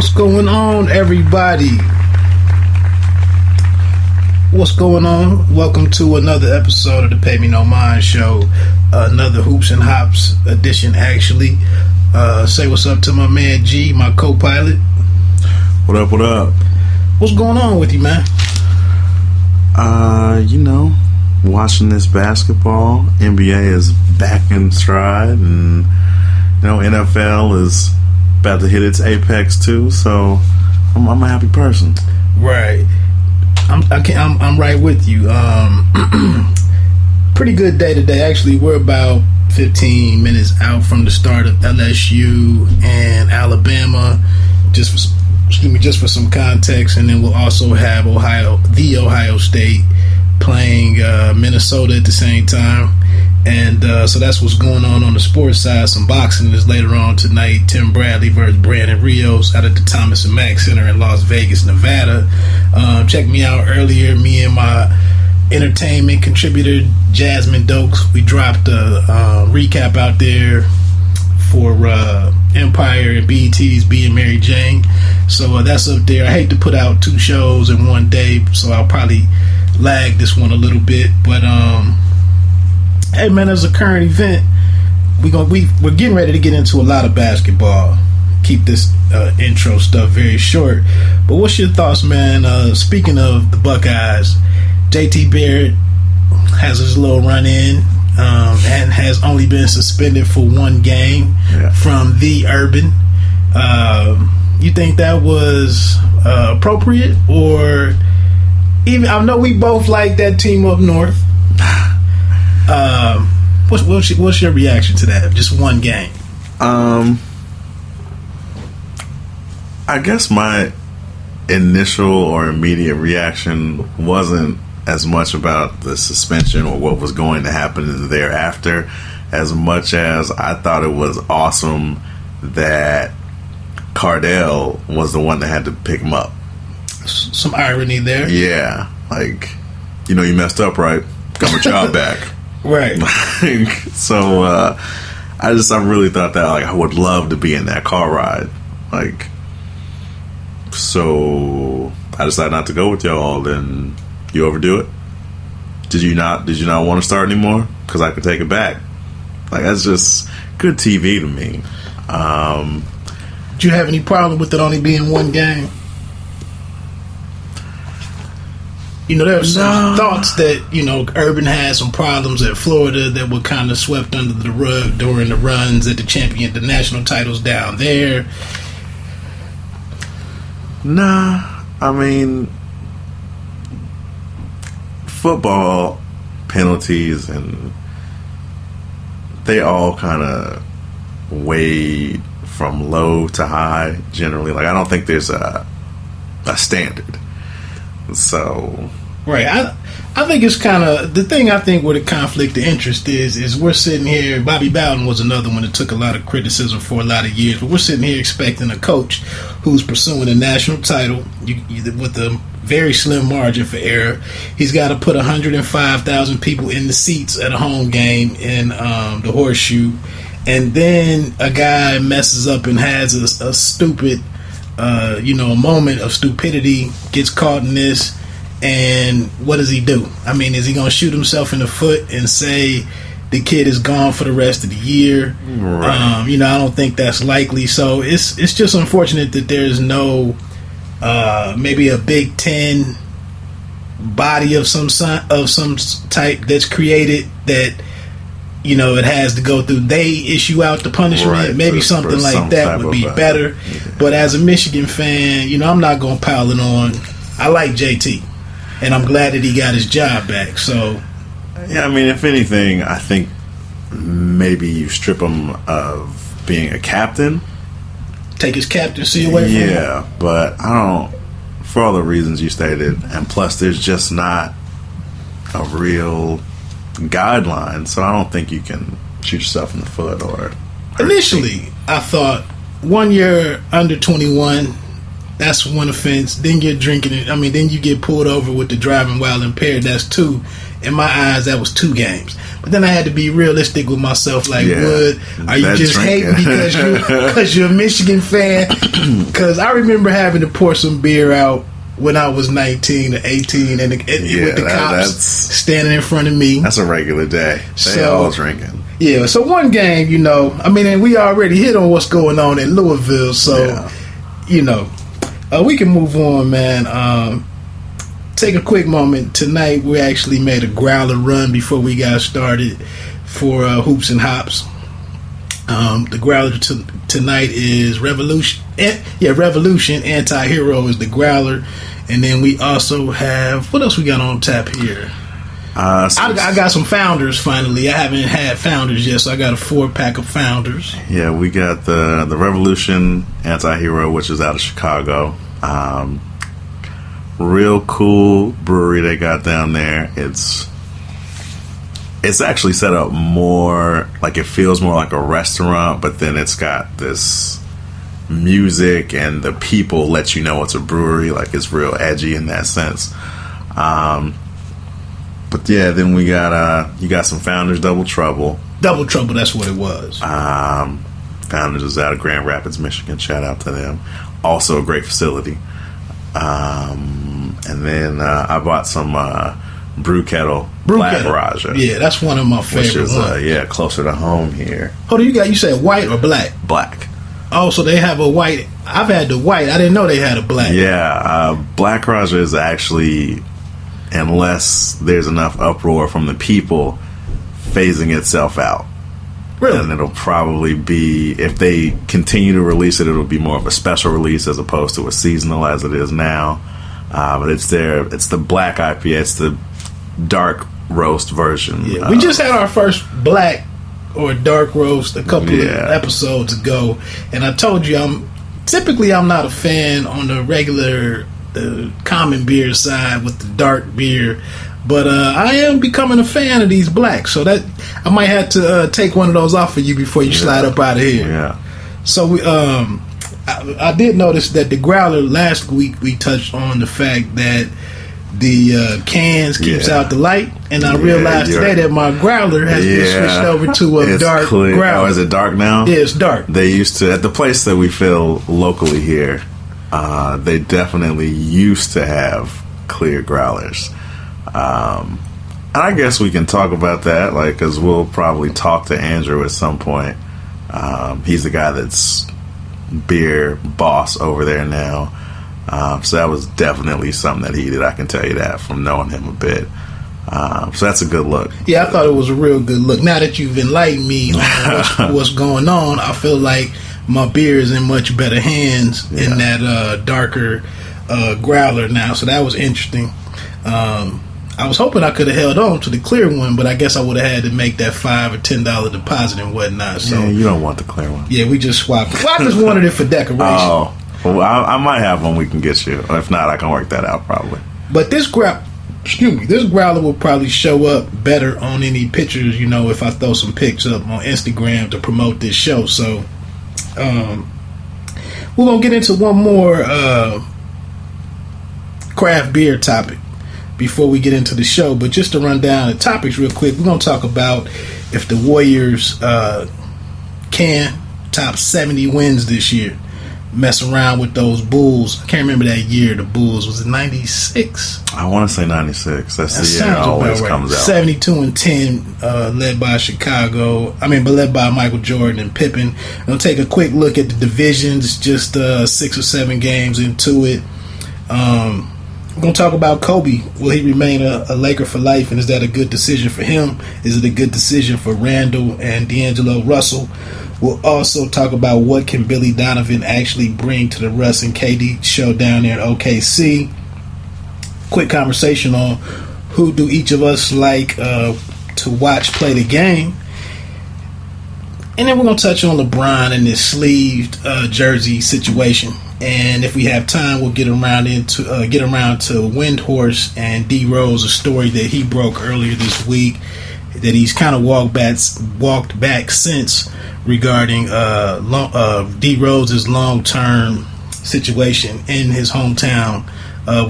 What's going on, everybody? What's going on? Welcome to another episode of the Pay Me No Mind Show. Another Hoops and Hops edition, actually. Say what's up to my man G, my co-pilot. What up, what up? What's going on with you, man? Watching this basketball. NBA is back in stride, and NFL is about to hit its apex too. So I'm a happy person. Right. I'm right with you. Pretty good day today. Actually, we're about 15 minutes out from the start of LSU and Alabama. Just for some context, and then we'll also have Ohio State playing Minnesota at the same time. And so that's what's going on the sports side. Some boxing is later on tonight. Tim Bradley versus Brandon Rios out at the Thomas & Mack Center in Las Vegas, Nevada. Check me out earlier. Me and my entertainment contributor, Jasmine Dokes, we dropped a recap out there for Empire and BET's Being Mary Jane. So that's up there. I hate to put out two shows in one day, so I'll probably lag this one a little bit. But hey man, as a current event, we're getting ready to get into a lot of basketball. Keep this intro stuff very short. But what's your thoughts, man? Speaking of the Buckeyes, JT Barrett has his little run in and has only been suspended for one game from the Urban. You think that was appropriate, or even? I know we both like that team up north. What's your reaction to that? Just one game. I guess my initial or immediate reaction wasn't as much about the suspension or what was going to happen thereafter, as much as I thought it was awesome that Cardell was the one that had to pick him up. Some irony there. Yeah, you messed up, right? Got my job back. Right. So I really thought that I would love to be in that car ride. So I decided not to go with y'all. Then you overdo it. Did you not want to start anymore? Because I could take it back. That's just good TV to me. Did you have any problem with it only being one game? There's some thoughts that, Urban had some problems at Florida that were kind of swept under the rug during the runs at the national titles down there. Nah, I mean, football penalties, and they all kind of weigh from low to high generally. I don't think there's a standard. So right, I think it's kind of the thing. I think where the conflict of interest is we're sitting here. Bobby Bowden was another one that took a lot of criticism for a lot of years, but we're sitting here expecting a coach who's pursuing a national title with a very slim margin for error. He's got to put 105,000 people in the seats at a home game in the Horseshoe, and then a guy messes up and has a stupid a moment of stupidity, gets caught in this, and what does he do? I mean, is he going to shoot himself in the foot and say the kid is gone for the rest of the year? Right. I don't think that's likely. So it's just unfortunate that there's no maybe a Big Ten body of some type that's created that it has to go through. They issue out the punishment. Right, maybe something like that would be better. Yeah. But as a Michigan fan, I'm not going to pile it on. I like JT, and I'm glad that he got his job back. So, yeah, I mean, if anything, I think maybe you strip him of being a captain. Take his captaincy away from him. Yeah, but I don't, for all the reasons you stated, and plus there's just not a real guideline, so I don't think you can shoot yourself in the foot or initially I thought 1 year under 21, that's one offense. Then you're drinking it. I mean, then you get pulled over with the driving while impaired. That's two. In my eyes, that was 2 games. But then I had to be realistic with myself. Like, Wood, are you just drinking. hating because you're a Michigan fan? Because I remember having to pour some beer out when I was 19 or 18, and with the cops standing in front of me. That's a regular day. They all drinking. Yeah, so one game, you know, I mean, and we already hit on what's going on in Louisville, so, you know, we can move on, man. Take a quick moment. Tonight, we actually made a growler run before we got started for Hoops and Hops. The growler tonight is Revolution. Revolution. Anti-Hero is the growler. And then we also have, what else we got on tap here? I got some Founders finally. I haven't had Founders yet, so I got a 4-pack of Founders. Yeah, we got the Revolution Anti-Hero, which is out of Chicago. Real cool brewery they got down there. It's actually set up more like, it feels more like a restaurant, but then it's got this music and the people let you know it's a brewery. Like, it's real edgy in that sense. But yeah, then we got you got some Founders Double Trouble. Double Trouble, that's what it was. Founders is out of Grand Rapids, Michigan. Shout out to them. Also a great facility. And then I bought some Brew Kettle Black Raja. Yeah, that's one of my favorite ones. Closer to home here. Hold on, you said white or black? Black. Oh, so they have a white. I've had the white. I didn't know they had a black. Yeah, Black Raja is actually, unless there's enough uproar from the people, phasing itself out. Really? And it'll probably be, if they continue to release it, it'll be more of a special release as opposed to a seasonal as it is now. But it's the black IPA. It's the dark roast version. Yeah, we just had our first black or dark roast a couple of episodes ago, and I told you I'm not a fan on the regular common beer side with the dark beer, but I am becoming a fan of these blacks, so that I might have to take one of those off of you before you slide up out of here. Yeah. So we I did notice that the growler last week we touched on the fact that the cans keeps out the light, and I realized today that my growler has been switched over to a dark growler. Oh, is it dark now? Yeah, it's dark. They used to, at the place that we fill locally here, they definitely used to have clear growlers. And I guess we can talk about that, like, because we'll probably talk to Andrew at some point. He's the guy that's beer boss over there now. So that was definitely something that he did. I can tell you that from knowing him a bit. So that's a good look. Yeah, I thought it was a real good look. Now that you've enlightened me on what's going on, I feel like my beer is in much better hands in that darker growler now. So that was interesting. I was hoping I could have held on to the clear one, but I guess I would have had to make that $5 or $10 deposit and whatnot. So you don't want the clear one. Yeah, we just swapped. Well, I just wanted it for decoration. Oh. Well, I might have one we can get you. If not, I can work that out probably. But this growler will probably show up better on any pictures, if I throw some pics up on Instagram to promote this show. So we're going to get into one more craft beer topic before we get into the show. But just to run down the topics real quick, we're going to talk about if the Warriors can top 70 wins this year. Mess around with those Bulls. I can't remember that year. The Bulls, was it 96? I want to say 96. That's the year it always comes out. 72-10, led by led by Michael Jordan and Pippen. We'll take a quick look at the divisions. Just 6 or 7 games into it. We're going to talk about Kobe. Will he remain a Laker for life, and is that a good decision for him? Is it a good decision for Randall and D'Angelo Russell? We'll also talk about what can Billy Donovan actually bring to the Russ and KD show down there at OKC. Quick conversation on who do each of us like to watch play the game. And then we're going to touch on LeBron and this sleeved jersey situation. And if we have time, we'll get around to Windhorse and D Rose, a story that he broke earlier this week that he's kind of walked back since, regarding D Rose's long-term situation in his hometown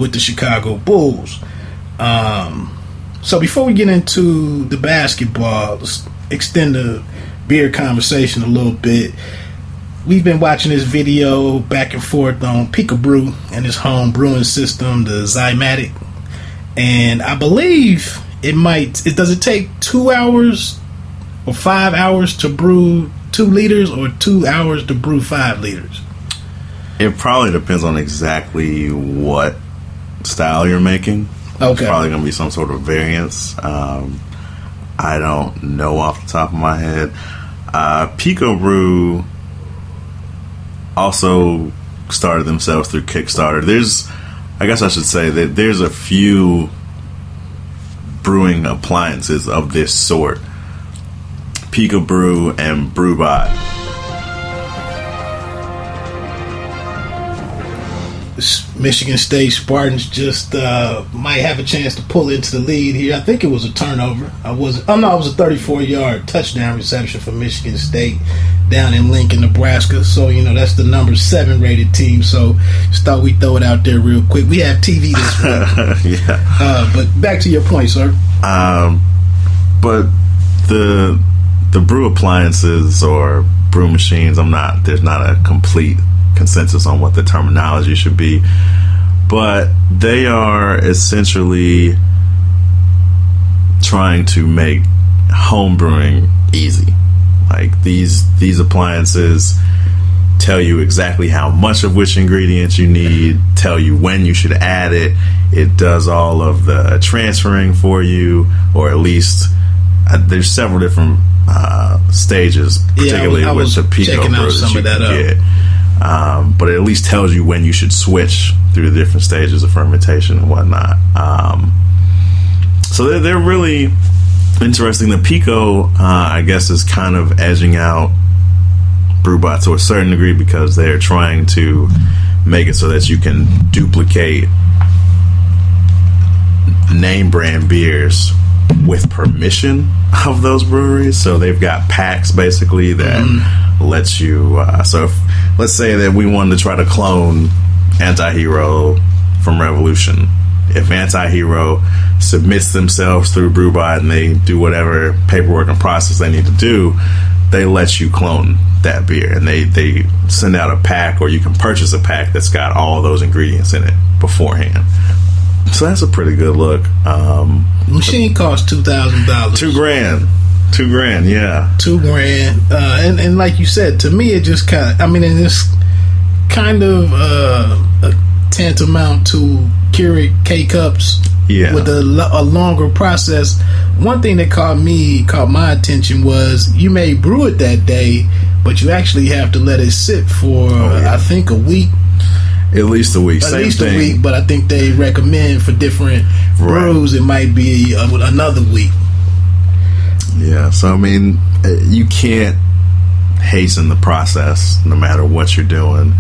with the Chicago Bulls. So before we get into the basketball, let's extend the beer conversation a little bit. We've been watching this video back and forth on Picobrew and his home brewing system, the Zymatic. And I believe does it take 2 hours or 5 hours to brew 2 liters or 2 hours to brew 5 liters? It probably depends on exactly what style you're making. Okay. It's probably going to be some sort of variance. I don't know off the top of my head. Picobrew also started themselves through Kickstarter. I guess I should say that there's a few brewing appliances of this sort. Picobrew and Brewbot. Michigan State Spartans just might have a chance to pull into the lead here. I think it was a turnover. It was a 34-yard touchdown reception for Michigan State down in Lincoln, Nebraska. So, that's the number 7 rated team. So, just thought we'd throw it out there real quick. We have TV this week. Yeah. But back to your point, sir. But the brew appliances or brew machines, there's not a complete consensus on what the terminology should be, but they are essentially trying to make home brewing easy. Like these appliances tell you exactly how much of which ingredients you need, tell you when you should add it. It does all of the transferring for you, or at least there's several different stages, particularly with the Picobrew that you can get. But it at least tells you when you should switch through the different stages of fermentation and whatnot. So they're really interesting. The Pico, I guess, is kind of edging out Brewbot to a certain degree because they're trying to make it so that you can duplicate name brand beers with permission of those breweries. So they've got packs basically that lets you so if, let's say that we wanted to try to clone Anti-Hero from Revolution. If Anti-Hero submits themselves through Brewbot and they do whatever paperwork and process they need to do, they let you clone that beer, and they send out a pack, or you can purchase a pack that's got all those ingredients in it beforehand. So that's a pretty good look. Machine costs $2,000. $2,000, yeah. $2,000, and like you said, to me it just it's kind of a tantamount to Keurig K-Cups with a longer process. One thing that caught my attention was you may brew it that day, but you actually have to let it sit for I think a week. At least a week. At least a week, but I think they recommend for different brews it might be another week. Yeah, so you can't hasten the process no matter what you're doing.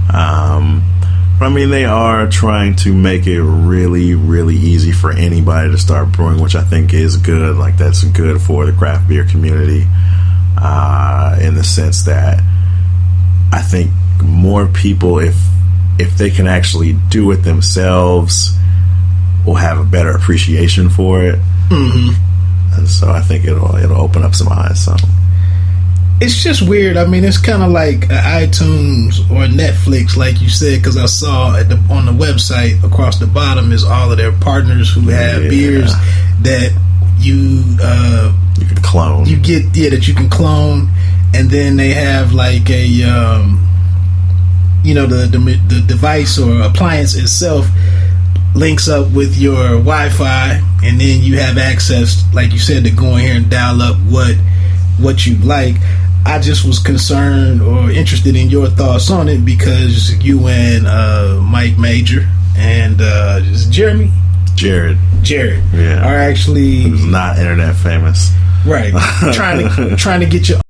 But they are trying to make it really, really easy for anybody to start brewing, which I think is good. Like, that's good for the craft beer community, in the sense that I think more people, if they can actually do it themselves, will have a better appreciation for it. And so I think it'll open up some eyes. So it's just weird. It's kind of like iTunes or Netflix, like you said, because I saw on the website across the bottom is all of their partners who have beers that you can clone. You get that you can clone, and then they have like a the device or appliance itself links up with your Wi-Fi, and then you have access, like you said, to go in here and dial up what you like. I just was concerned or interested in your thoughts on it because you and Mike Major and Jeremy? Jared, are actually who's not internet famous, right? trying to get your